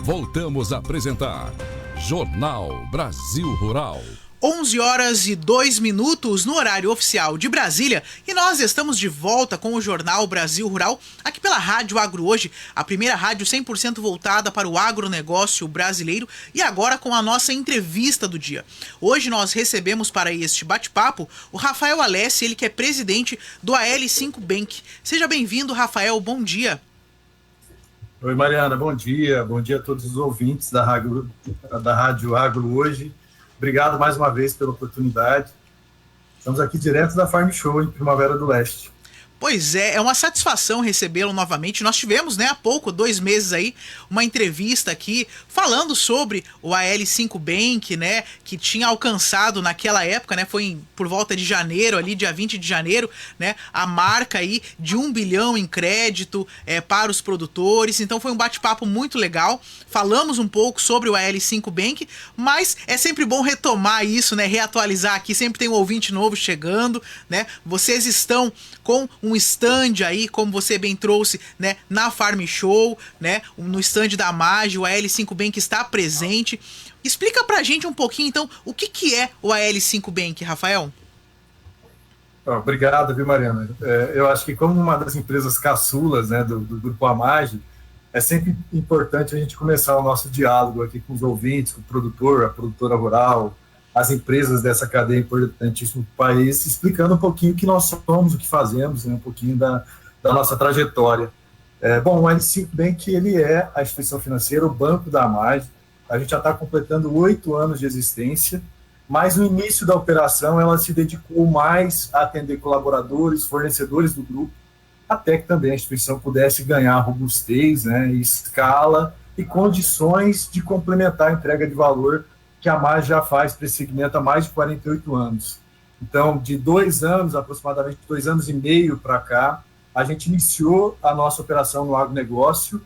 Voltamos a apresentar Jornal Brasil Rural. 11h02 no horário oficial de Brasília, e nós estamos de volta com o Jornal Brasil Rural, aqui pela Rádio Agro Hoje, a primeira rádio 100% voltada para o agronegócio brasileiro, e agora com a nossa entrevista do dia. Hoje nós recebemos para este bate-papo o Rafael Alessi, ele que é presidente do AL5 Bank. Seja bem-vindo, Rafael, bom dia. Oi, Mariana, bom dia a todos os ouvintes da Rádio Agro Hoje. Obrigado mais uma vez pela oportunidade. Estamos aqui direto da Farm Show em Primavera do Leste. Pois é uma satisfação recebê-lo novamente. Nós tivemos, há pouco, 2 meses aí, uma entrevista aqui falando sobre o AL5 Bank, que tinha alcançado naquela época, foi por volta de janeiro, ali, dia 20 de janeiro, a marca aí de 1 bilhão em crédito para os produtores. Então foi um bate-papo muito legal. Falamos um pouco sobre o AL5 Bank, mas é sempre bom retomar isso, reatualizar aqui. Sempre tem um ouvinte novo chegando, Vocês estão com um stand aí, como você bem trouxe, na Farm Show, no stand da MAGE, o AL5 Bank está presente. Explica pra gente um pouquinho, então, o que é o AL5 Bank, Rafael? Obrigado, viu, Mariana? Eu acho que como uma das empresas caçulas, do Grupo AMAGE, é sempre importante a gente começar o nosso diálogo aqui com os ouvintes, com o produtor, a produtora rural, as empresas dessa cadeia importantíssima do país, explicando um pouquinho o que nós somos, o que fazemos, um pouquinho da nossa trajetória. Bom, o AL5 Bank, ele é a instituição financeira, o banco da AMAGE. A gente já está completando 8 anos de existência, mas no início da operação ela se dedicou mais a atender colaboradores, fornecedores do grupo, até que também a instituição pudesse ganhar robustez, escala e condições de complementar a entrega de valor que a MAGE já faz para esse segmento há mais de 48 anos. Então, de 2 anos, aproximadamente 2 anos e meio para cá, a gente iniciou a nossa operação no agronegócio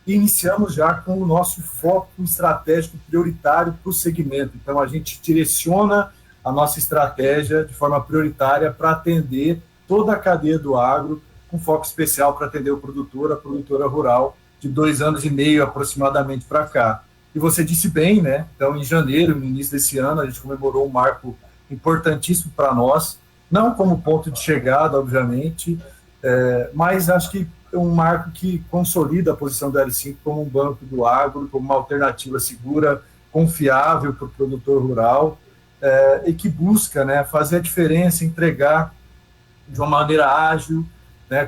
e iniciamos já com o nosso foco estratégico prioritário para o segmento. Então, a gente direciona a nossa estratégia de forma prioritária para atender toda a cadeia do agro, com foco especial para atender o produtor, a produtora rural, de 2 anos e meio aproximadamente para cá. E você disse bem, Então, em janeiro, no início desse ano, a gente comemorou um marco importantíssimo para nós, não como ponto de chegada, obviamente, mas acho que é um marco que consolida a posição do AL5 como um banco do agro, como uma alternativa segura, confiável para o produtor rural, e que busca, fazer a diferença, entregar de uma maneira ágil,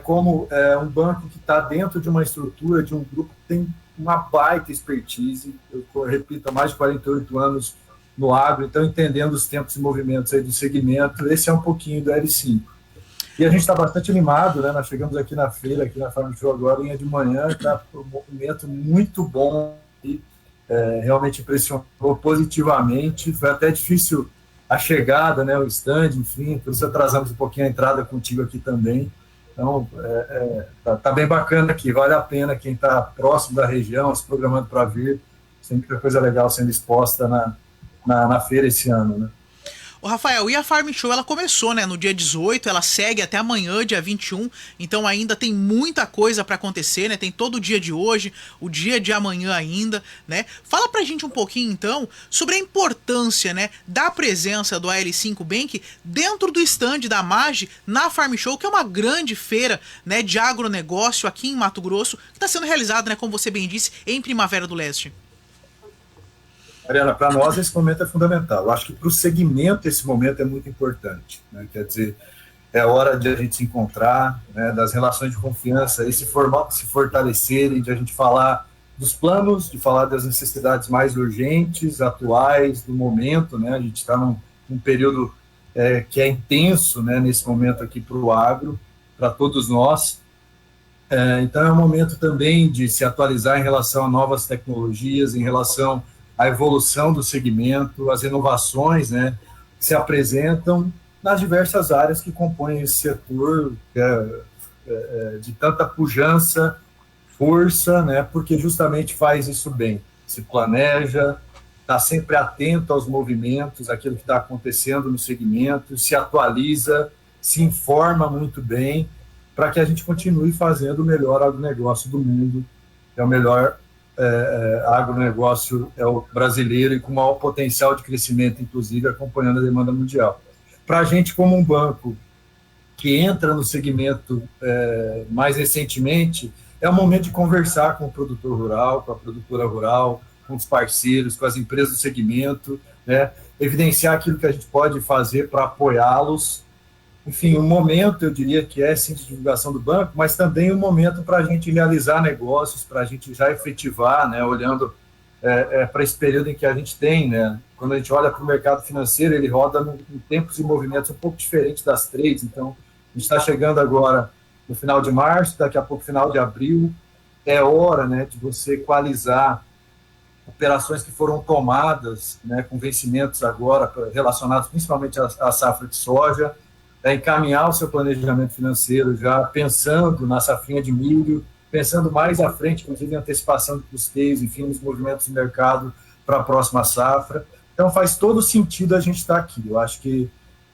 como um banco que está dentro de uma estrutura, de um grupo que tem uma baita expertise, eu repito, há mais de 48 anos no agro, então entendendo os tempos e movimentos aí do segmento, esse é um pouquinho do L5. E a gente está bastante animado, nós chegamos aqui na feira, aqui na Farm Show agora, de manhã, está um movimento muito bom, e realmente impressionou positivamente, foi até difícil a chegada, o stand, enfim, por isso atrasamos um pouquinho a entrada contigo aqui também. Então, tá bem bacana aqui, vale a pena quem está próximo da região, se programando para vir, sempre coisa legal sendo exposta na feira esse ano, Ô Rafael, e a Farm Show, ela começou, no dia 18, ela segue até amanhã, dia 21, então ainda tem muita coisa para acontecer, tem todo o dia de hoje, o dia de amanhã ainda, Fala pra gente um pouquinho, então, sobre a importância, da presença do AL5 Bank dentro do stand da MAGE na Farm Show, que é uma grande feira, de agronegócio aqui em Mato Grosso, que está sendo realizada, como você bem disse, em Primavera do Leste. Mariana, para nós esse momento é fundamental. Eu acho que para o segmento esse momento é muito importante. Quer dizer, é hora de a gente se encontrar, das relações de confiança e se fortalecerem, de a gente falar dos planos, de falar das necessidades mais urgentes, atuais, do momento. A gente está num período que é intenso, nesse momento aqui para o agro, para todos nós. Então é um momento também de se atualizar em relação a novas tecnologias, em relação a evolução do segmento, as inovações, que se apresentam nas diversas áreas que compõem esse setor de tanta pujança, força, porque justamente faz isso bem, se planeja, está sempre atento aos movimentos, aquilo que está acontecendo no segmento, se atualiza, se informa muito bem, para que a gente continue fazendo o melhor agronegócio do mundo, que é o melhor agronegócio é o brasileiro e com maior potencial de crescimento, inclusive acompanhando a demanda mundial. Para a gente, como um banco que entra no segmento mais recentemente, é o momento de conversar com o produtor rural, com a produtora rural, com os parceiros, com as empresas do segmento, né? Evidenciar aquilo que a gente pode fazer para apoiá-los. Enfim, um momento, eu diria que é sim de divulgação do banco, mas também um momento para a gente realizar negócios, para a gente já efetivar, né, olhando para esse período em que a gente tem, né? Quando a gente olha para o mercado financeiro, ele roda em tempos e movimentos um pouco diferentes das trades. Então, a gente está chegando agora no final de março, daqui a pouco final de abril, é hora, né, de você equalizar operações que foram tomadas, né, com vencimentos agora relacionados principalmente à safra de soja, encaminhar o seu planejamento financeiro já pensando na safrinha de milho, pensando mais à frente, inclusive em antecipação de custeios, enfim, nos movimentos de mercado para a próxima safra. Então faz todo sentido a gente estar aqui. Eu acho que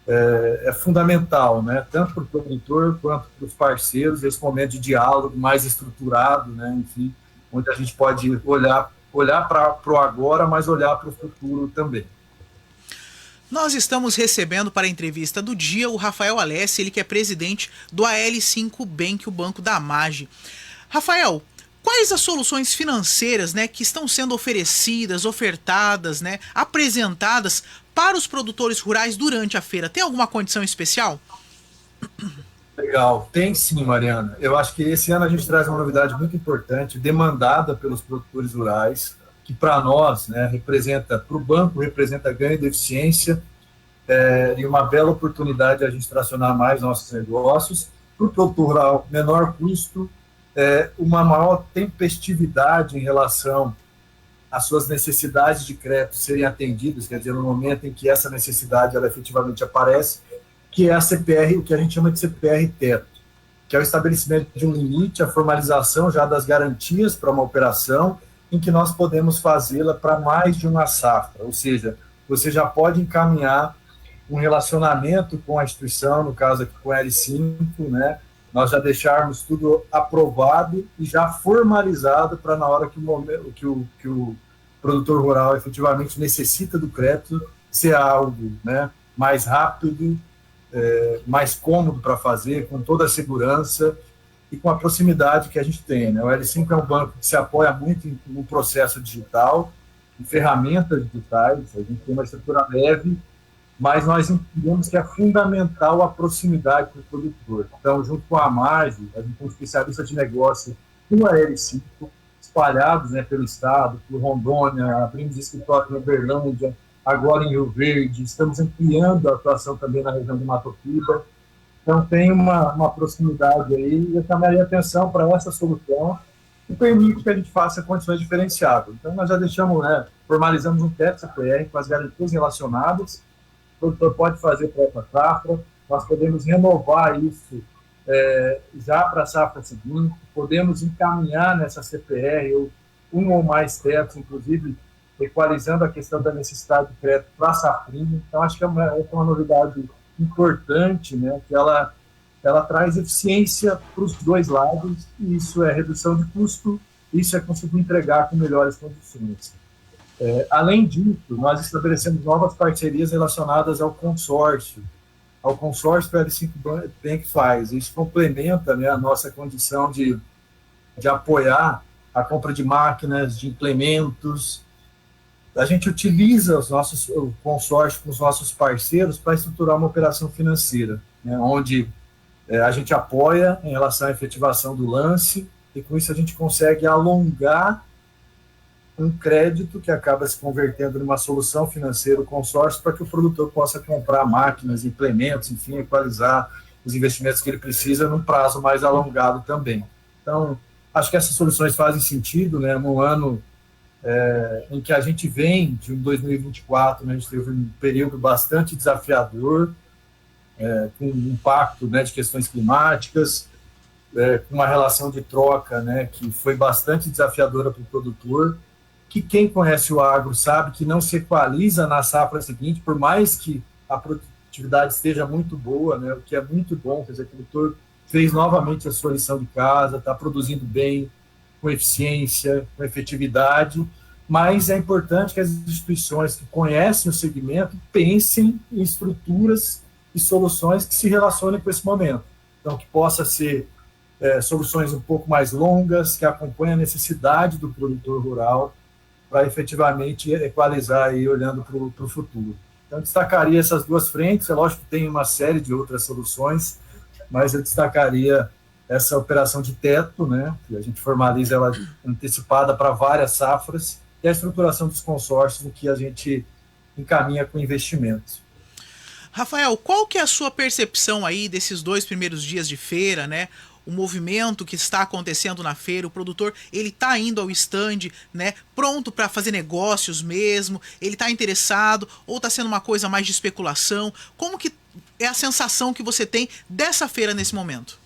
é fundamental, né, tanto para o produtor quanto para os parceiros, esse momento de diálogo mais estruturado, né, enfim, onde a gente pode olhar para o agora, mas olhar para o futuro também. Nós estamos recebendo para a entrevista do dia o Rafael Alessi, ele que é presidente do AL5 Bank, o banco da Amage. Rafael, quais as soluções financeiras, né, que estão sendo oferecidas, ofertadas, né, apresentadas para os produtores rurais durante a feira? Tem alguma condição especial? Legal, tem sim, Mariana. Eu acho que esse ano a gente traz uma novidade muito importante, demandada pelos produtores rurais, que para nós, né, representa, para o banco, representa ganho de eficiência e uma bela oportunidade de a gente tracionar mais nossos negócios. Para o produtor rural, menor custo, uma maior tempestividade em relação às suas necessidades de crédito serem atendidas, quer dizer, no momento em que essa necessidade ela efetivamente aparece, que é a CPR, o que a gente chama de CPR teto, que é o estabelecimento de um limite, a formalização já das garantias para uma operação, em que nós podemos fazê-la para mais de uma safra, ou seja, você já pode encaminhar um relacionamento com a instituição, no caso aqui com a L5, né, nós já deixarmos tudo aprovado e já formalizado para na hora que o produtor rural efetivamente necessita do crédito, ser algo, né, mais rápido, mais cômodo para fazer, com toda a segurança e com a proximidade que a gente tem, né? O L5 é um banco que se apoia muito no processo digital, em ferramentas digitais, a gente tem uma estrutura leve, mas nós entendemos que é fundamental a proximidade com o produtor. Então, junto com a Amage, a gente tem especialistas de negócio com a L5, espalhados, né, pelo estado, por Rondônia, abrimos escritório em Uberlândia, agora em Rio Verde, estamos ampliando a atuação também na região de Mato Piba. Então, tem uma proximidade aí, e eu chamaria atenção para essa solução, que permite que a gente faça condições diferenciadas. Então, nós já deixamos, né, formalizamos um teto CPR com as garantias relacionadas, o produtor pode fazer para essa safra, nós podemos renovar isso já para a safra seguinte, podemos encaminhar nessa CPR um ou mais tetos, inclusive equalizando a questão da necessidade de crédito para a safrinha. Então, acho que é uma novidade importante, né, que ela traz eficiência para os dois lados, e isso é redução de custo, isso é conseguir entregar com melhores condições. Além disso, nós estabelecemos novas parcerias relacionadas ao consórcio que a L5 Bank faz. Isso complementa, né, a nossa condição de apoiar a compra de máquinas, de implementos. A gente utiliza o consórcio com os nossos parceiros para estruturar uma operação financeira, né, onde a gente apoia em relação à efetivação do lance, e com isso a gente consegue alongar um crédito que acaba se convertendo numa solução financeira, o consórcio, para que o produtor possa comprar máquinas, implementos, enfim, equalizar os investimentos que ele precisa num prazo mais alongado também. Então, acho que essas soluções fazem sentido, né, no ano em que a gente vem de 2024, né, a gente teve um período bastante desafiador, com impacto, né, de questões climáticas, com uma relação de troca, né, que foi bastante desafiadora para o produtor, que quem conhece o agro sabe que não se equaliza na safra seguinte, por mais que a produtividade esteja muito boa, né, o que é muito bom, quer dizer, o produtor fez novamente a sua lição de casa, está produzindo bem, com eficiência, com efetividade, mas é importante que as instituições que conhecem o segmento pensem em estruturas e soluções que se relacionem com esse momento. Então, que possa ser soluções um pouco mais longas, que acompanhem a necessidade do produtor rural, para efetivamente equalizar aí, olhando para o futuro. Então, eu destacaria essas duas frentes. É lógico que tem uma série de outras soluções, mas eu destacaria essa operação de teto, né, que a gente formaliza ela antecipada para várias safras, e a estruturação dos consórcios, em que a gente encaminha com investimentos. Rafael, qual que é a sua percepção aí desses 2 primeiros dias de feira, né? O movimento que está acontecendo na feira, o produtor, ele está indo ao stand, né, pronto para fazer negócios mesmo, ele está interessado, ou está sendo uma coisa mais de especulação? Como que é a sensação que você tem dessa feira nesse momento?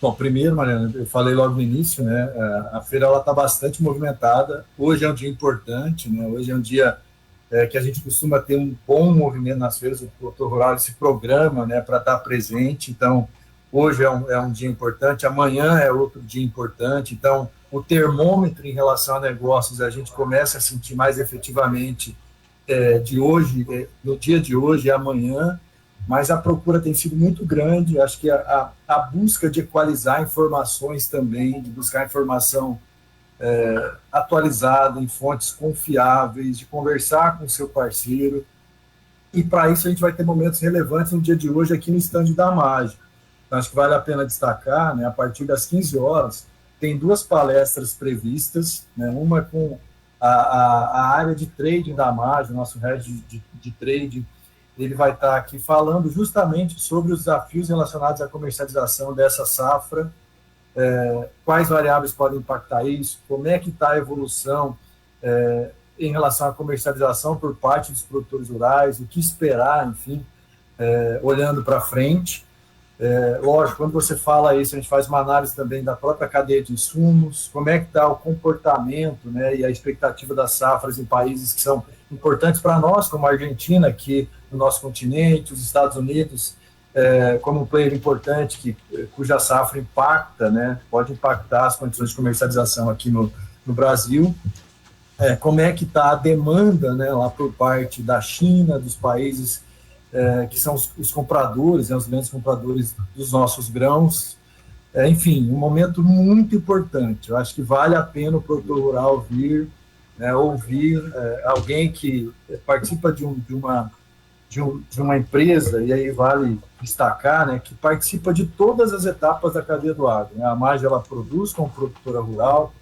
Bom, primeiro, Mariana, eu falei logo no início, né, a feira está bastante movimentada. Hoje é um dia importante, né, hoje é um dia que a gente costuma ter um bom movimento nas feiras. O produtor rural se programa, né, para estar presente. Então, hoje é um dia importante, amanhã é outro dia importante. Então, o termômetro em relação a negócios a gente começa a sentir mais efetivamente de hoje, no dia de hoje e amanhã, mas a procura tem sido muito grande. Acho que a busca de equalizar informações também, de buscar informação atualizada, em fontes confiáveis, de conversar com o seu parceiro, e para isso a gente vai ter momentos relevantes no dia de hoje aqui no estande da AMAGE. Então, acho que vale a pena destacar, né, a partir das 15 horas, tem 2 palestras previstas, né, uma com a área de trading da AMAGE, o nosso head de trading, ele vai estar aqui falando justamente sobre os desafios relacionados à comercialização dessa safra, quais variáveis podem impactar isso, como é que está a evolução em relação à comercialização por parte dos produtores rurais, o que esperar, enfim, olhando para frente. Lógico, quando você fala isso, a gente faz uma análise também da própria cadeia de insumos, como é que está o comportamento, né, e a expectativa das safras em países que são importantes para nós, como a Argentina, aqui no nosso continente, os Estados Unidos, como um player importante, cuja safra impacta, né, pode impactar as condições de comercialização aqui no Brasil. Como é que está a demanda, né, lá por parte da China, dos países que são os compradores, né, os grandes compradores dos nossos grãos. Enfim, um momento muito importante. Eu acho que vale a pena o produtor rural vir, ouvir alguém que participa de uma empresa, e aí vale destacar, né, que participa de todas as etapas da cadeia do agro, né? A AMAGE, ela produz como produtora rural,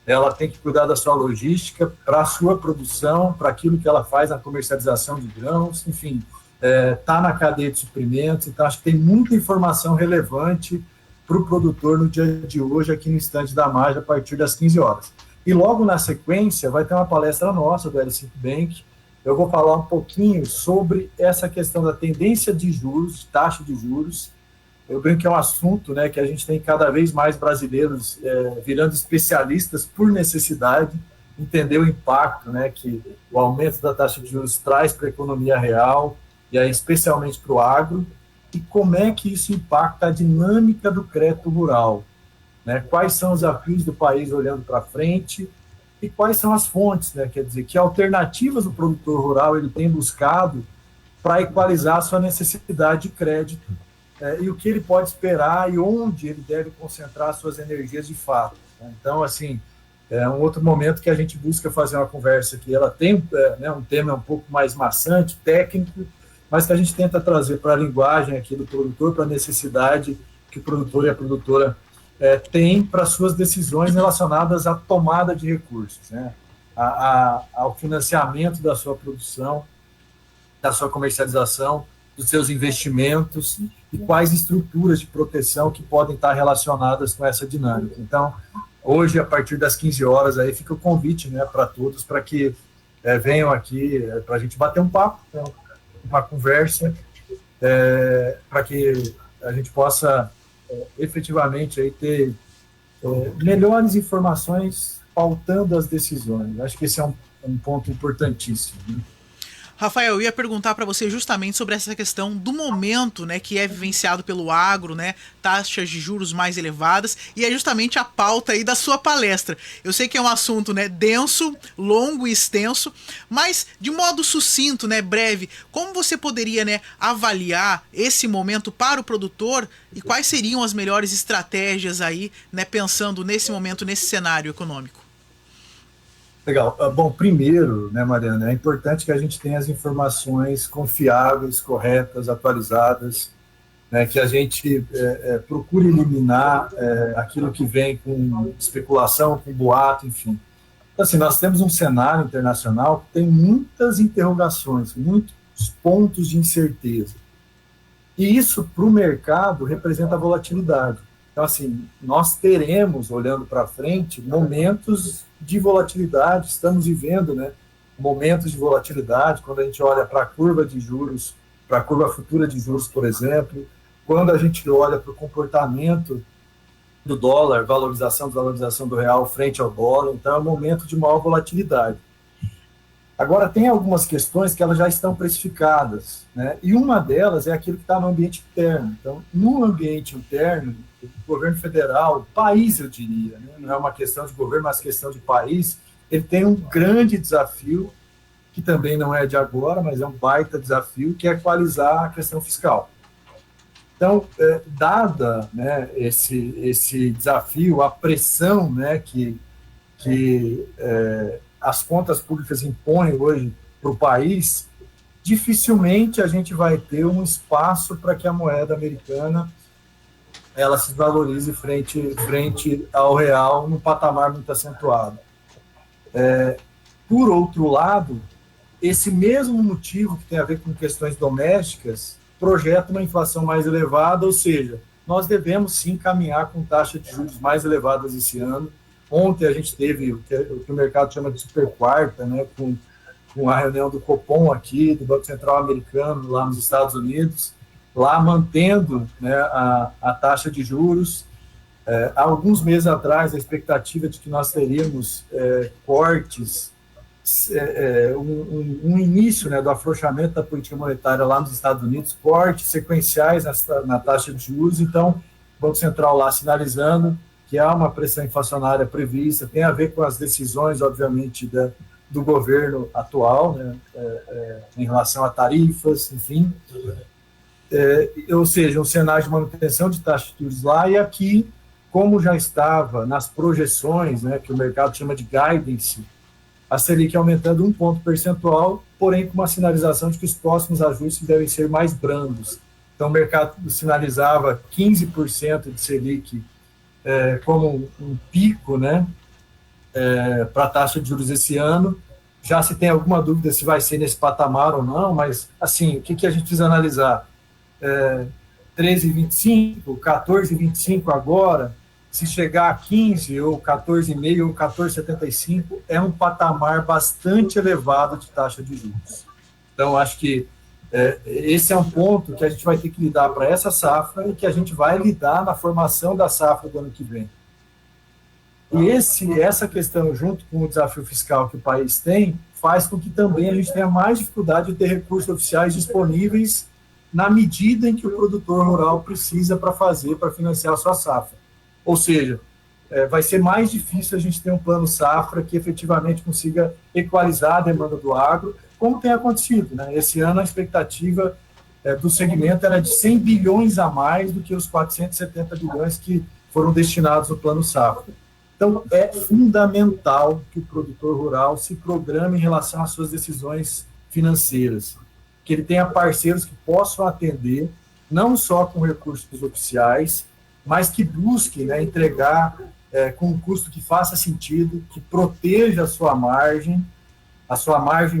ela tem que cuidar da sua logística para a sua produção, para aquilo que ela faz na comercialização de grãos, enfim, está na cadeia de suprimentos. Então, acho que tem muita informação relevante para o produtor no dia de hoje aqui no estande da AMAGE a partir das 15 horas. E logo na sequência vai ter uma palestra nossa do L5 Bank. Eu vou falar um pouquinho sobre essa questão da tendência de juros, de taxa de juros. Eu brinco que é um assunto, né, que a gente tem cada vez mais brasileiros virando especialistas por necessidade, entender o impacto, né, que o aumento da taxa de juros traz para a economia real, e aí especialmente para o agro, e como é que isso impacta a dinâmica do crédito rural, né? Quais são os desafios do país olhando para frente, e quais são as fontes, né? Quer dizer, que alternativas o produtor rural ele tem buscado para equalizar a sua necessidade de crédito, e o que ele pode esperar e onde ele deve concentrar suas energias de fato, né? Então, assim, é um outro momento que a gente busca fazer uma conversa que ela tem um tema um pouco mais maçante, técnico, mas que a gente tenta trazer para a linguagem aqui do produtor, para a necessidade que o produtor e a produtora tem para suas decisões relacionadas à tomada de recursos, né? Ao financiamento da sua produção, da sua comercialização, dos seus investimentos, e quais estruturas de proteção que podem estar relacionadas com essa dinâmica. Então, hoje, a partir das 15 horas, aí fica o convite, né, para todos, para que venham aqui, para a gente bater um papo, né, uma conversa, para que a gente possa efetivamente aí ter melhores informações pautando as decisões. Acho que esse é um ponto importantíssimo, né? Rafael, eu ia perguntar para você justamente sobre essa questão do momento, né, que é vivenciado pelo agro, né, taxas de juros mais elevadas, e é justamente a pauta aí da sua palestra. Eu sei que é um assunto, né, denso, longo e extenso, mas de modo sucinto, né, breve, como você poderia, né, avaliar esse momento para o produtor e quais seriam as melhores estratégias aí, né, pensando nesse momento, nesse cenário econômico? Legal. Bom, primeiro, né, Mariana, é importante que a gente tenha as informações confiáveis, corretas, atualizadas, né, que a gente procure eliminar aquilo que vem com especulação, com boato, enfim. Então, assim, nós temos um cenário internacional que tem muitas interrogações, muitos pontos de incerteza. E isso, para o mercado, representa volatilidade. Então, assim, nós teremos, olhando para frente, momentos de volatilidade, estamos vivendo, né, momentos de volatilidade, quando a gente olha para a curva de juros, para a curva futura de juros, por exemplo, quando a gente olha para o comportamento do dólar, valorização, desvalorização do real frente ao dólar, então é um momento de maior volatilidade. Agora, tem algumas questões que elas já estão precificadas, né? E uma delas é aquilo que está no ambiente interno. Então, no ambiente interno, o governo federal, o país, eu diria, né? Não é uma questão de governo, mas questão de país, ele tem um grande desafio, que também não é de agora, mas é um baita desafio, que é equalizar a questão fiscal. Então, dada, né, esse desafio, a pressão, né, que as contas públicas impõem hoje para o país, dificilmente a gente vai ter um espaço para que a moeda americana ela se valorize frente ao real num patamar muito acentuado. Por outro lado, esse mesmo motivo que tem a ver com questões domésticas projeta uma inflação mais elevada, ou seja, nós devemos sim caminhar com taxas de juros mais elevadas esse ano. Ontem a gente teve o que o mercado chama de super quarta, né, com a reunião do Copom aqui, do Banco Central americano, lá nos Estados Unidos, lá mantendo, né, a taxa de juros. Há alguns meses atrás, a expectativa de que nós teríamos cortes, um início, né, do afrouxamento da política monetária lá nos Estados Unidos, cortes sequenciais na taxa de juros. Então, o Banco Central lá sinalizando que há uma pressão inflacionária prevista, tem a ver com as decisões, obviamente, do governo atual, né, em relação a tarifas, enfim. Ou seja, um cenário de manutenção de taxa de juros lá, e aqui, como já estava nas projeções, né, que o mercado chama de guidance, a Selic aumentando 1 ponto percentual, porém com uma sinalização de que os próximos ajustes devem ser mais brandos. Então, o mercado sinalizava 15% de Selic como um pico, né, para a taxa de juros esse ano. Já se tem alguma dúvida se vai ser nesse patamar ou não, mas, assim, o que a gente precisa analisar? 13,25, 14,25 agora, se chegar a 15 ou 14,5 ou 14,75, é um patamar bastante elevado de taxa de juros. Então, acho que esse é um ponto que a gente vai ter que lidar para essa safra e que a gente vai lidar na formação da safra do ano que vem. E essa questão, junto com o desafio fiscal que o país tem, faz com que também a gente tenha mais dificuldade de ter recursos oficiais disponíveis na medida em que o produtor rural precisa para financiar a sua safra. Ou seja, vai ser mais difícil a gente ter um plano safra que efetivamente consiga equalizar a demanda do agro, como tem acontecido, né? Esse ano a expectativa do segmento era de 100 bilhões a mais do que os 470 bilhões que foram destinados no plano safra. Então, é fundamental que o produtor rural se programe em relação às suas decisões financeiras, que ele tenha parceiros que possam atender, não só com recursos oficiais, mas que busque, né, entregar com um custo que faça sentido, que proteja a sua margem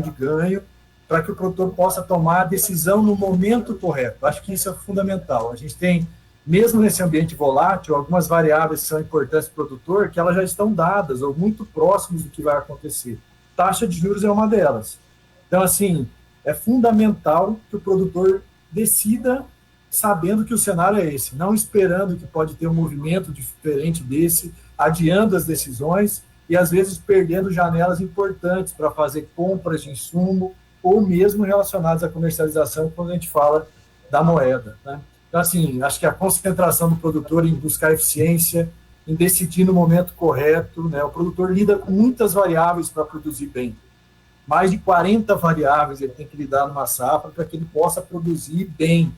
de ganho, para que o produtor possa tomar a decisão no momento correto. Acho que isso é fundamental. A gente tem, mesmo nesse ambiente volátil, algumas variáveis que são importantes para o produtor, que elas já estão dadas ou muito próximas do que vai acontecer. Taxa de juros é uma delas. Então, assim, é fundamental que o produtor decida sabendo que o cenário é esse, não esperando que pode ter um movimento diferente desse, adiando as decisões e, às vezes, perdendo janelas importantes para fazer compras de insumo ou mesmo relacionados à comercialização quando a gente fala da moeda, né? Então, assim, acho que a concentração do produtor em buscar eficiência, em decidir no momento correto, né? O produtor lida com muitas variáveis para produzir bem. Mais de 40 variáveis ele tem que lidar numa safra para que ele possa produzir bem.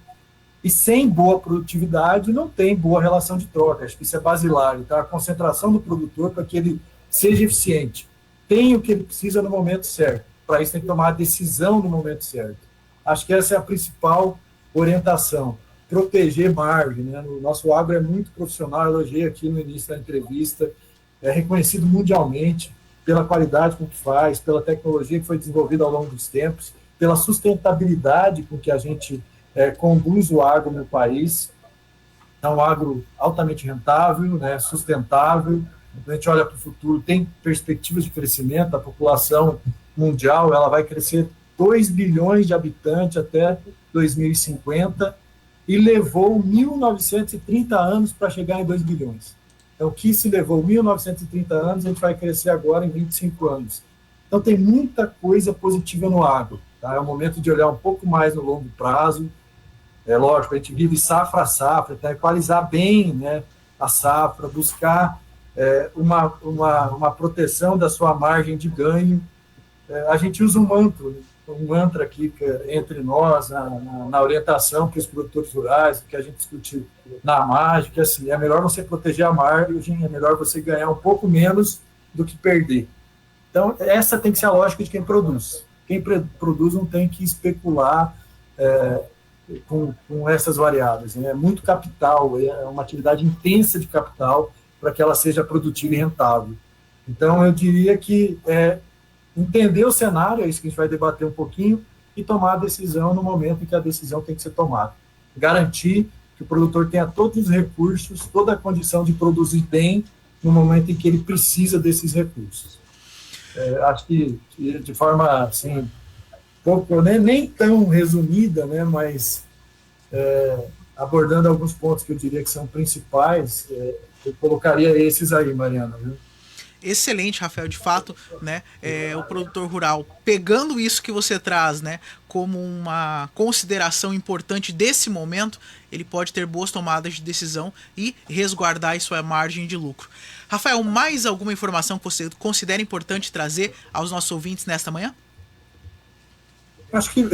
E sem boa produtividade não tem boa relação de troca. Acho que isso é basilar. Então, a concentração do produtor para que ele seja eficiente, tenha o que ele precisa no momento certo. Para isso tem que tomar a decisão no momento certo. Acho que essa é a principal orientação. Proteger margem, né? O nosso agro é muito profissional, eu elogiei aqui no início da entrevista, é reconhecido mundialmente pela qualidade com que faz, pela tecnologia que foi desenvolvida ao longo dos tempos, pela sustentabilidade com que a gente conduz o agro no país. É um agro altamente rentável, né? Sustentável. Quando a gente olha para o futuro, tem perspectivas de crescimento, a população mundial ela vai crescer 2 bilhões de habitantes até 2050, e levou 1930 anos para chegar em 2 bilhões. Então, o que se levou 1930 anos, a gente vai crescer agora em 25 anos. Então, tem muita coisa positiva no agro. Tá? É o momento de olhar um pouco mais no longo prazo. É lógico, a gente vive safra a safra, tá? Equalizar bem, né, a safra, buscar uma proteção da sua margem de ganho. A gente usa um mantra aqui entre nós, na orientação para os produtores rurais, que a gente discute na margem, que assim, é melhor você proteger a margem, é melhor você ganhar um pouco menos do que perder. Então, essa tem que ser a lógica de quem produz. Quem produz não tem que especular com essas variáveis. Né? É muito capital, é uma atividade intensa de capital para que ela seja produtiva e rentável. Então, eu diria que entender o cenário, é isso que a gente vai debater um pouquinho, e tomar a decisão no momento em que a decisão tem que ser tomada. Garantir que o produtor tenha todos os recursos, toda a condição de produzir bem no momento em que ele precisa desses recursos. Acho que de forma assim, pouco, nem tão resumida, né, mas abordando alguns pontos que eu diria que são principais, eu colocaria esses aí, Mariana, viu? Excelente, Rafael, de fato, né, o produtor rural, pegando isso que você traz, né, como uma consideração importante desse momento, ele pode ter boas tomadas de decisão e resguardar a sua margem de lucro. Rafael, mais alguma informação que você considera importante trazer aos nossos ouvintes nesta manhã? Acho que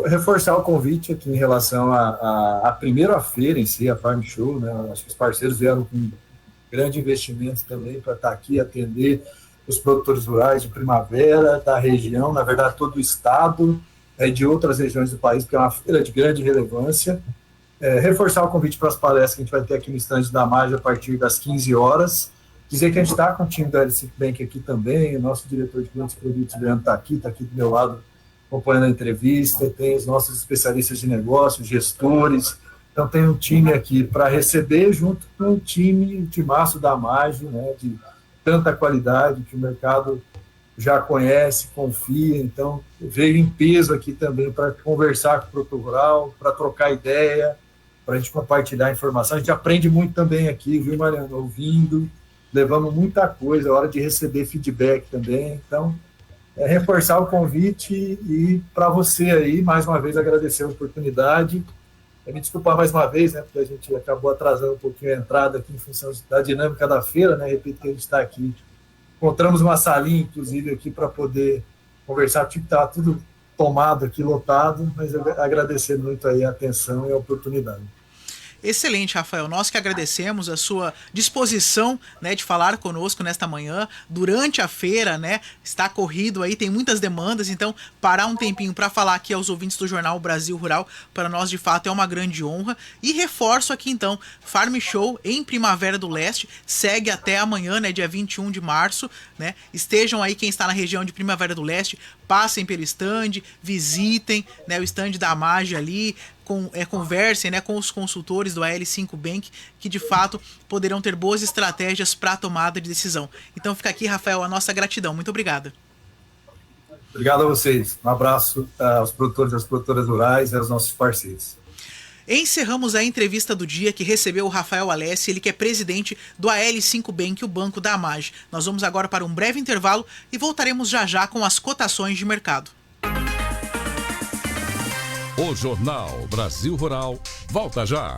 reforçar o convite aqui em relação à primeira feira em si, a Farm Show, né, acho que os parceiros vieram com grande investimento também para estar aqui, atender os produtores rurais de Primavera, da região, na verdade todo o estado, de outras regiões do país, porque é uma feira de grande relevância. Reforçar o convite para as palestras que a gente vai ter aqui no estande da MAGE a partir das 15 horas. Dizer que a gente está com o time da L5 Bank aqui também, o nosso diretor de grandes produtos, Leandro, está aqui do meu lado, acompanhando a entrevista, tem os nossos especialistas de negócios, gestores. Então, tem um time aqui para receber, junto com um timaço da MAGE, né, de tanta qualidade que o mercado já conhece, confia. Então, veio em peso aqui também para conversar com o produtor rural, para trocar ideia, para a gente compartilhar informação. A gente aprende muito também aqui, viu, Mariana? Ouvindo, levamos muita coisa, é hora de receber feedback também. Então, reforçar o convite e para você aí, mais uma vez, agradecer a oportunidade. Me desculpar mais uma vez, né, porque a gente acabou atrasando um pouquinho a entrada aqui em função da dinâmica da feira, né, repito que a gente está aqui. Encontramos uma salinha, inclusive, aqui para poder conversar, tipo, estava tudo tomado aqui, lotado, mas eu agradecer muito aí a atenção e a oportunidade. Excelente, Rafael. Nós que agradecemos a sua disposição, né, de falar conosco nesta manhã, durante a feira, né, está corrido aí, tem muitas demandas, então parar um tempinho para falar aqui aos ouvintes do Jornal Brasil Rural, para nós de fato é uma grande honra. E reforço aqui então, Farm Show em Primavera do Leste, segue até amanhã, né, dia 21 de março, né, estejam aí quem está na região de Primavera do Leste, passem pelo stand, visitem, né, o stand da MAGE ali, conversem, né, com os consultores do AL5 Bank, que de fato poderão ter boas estratégias para a tomada de decisão. Então fica aqui, Rafael, a nossa gratidão. Muito obrigado. Obrigado a vocês. Um abraço aos produtores e às produtoras rurais e aos nossos parceiros. Encerramos a entrevista do dia que recebeu o Rafael Alessi, ele que é presidente do AL5 Bank, o banco da MAGE. Nós vamos agora para um breve intervalo e voltaremos já já com as cotações de mercado. O Jornal Brasil Rural volta já.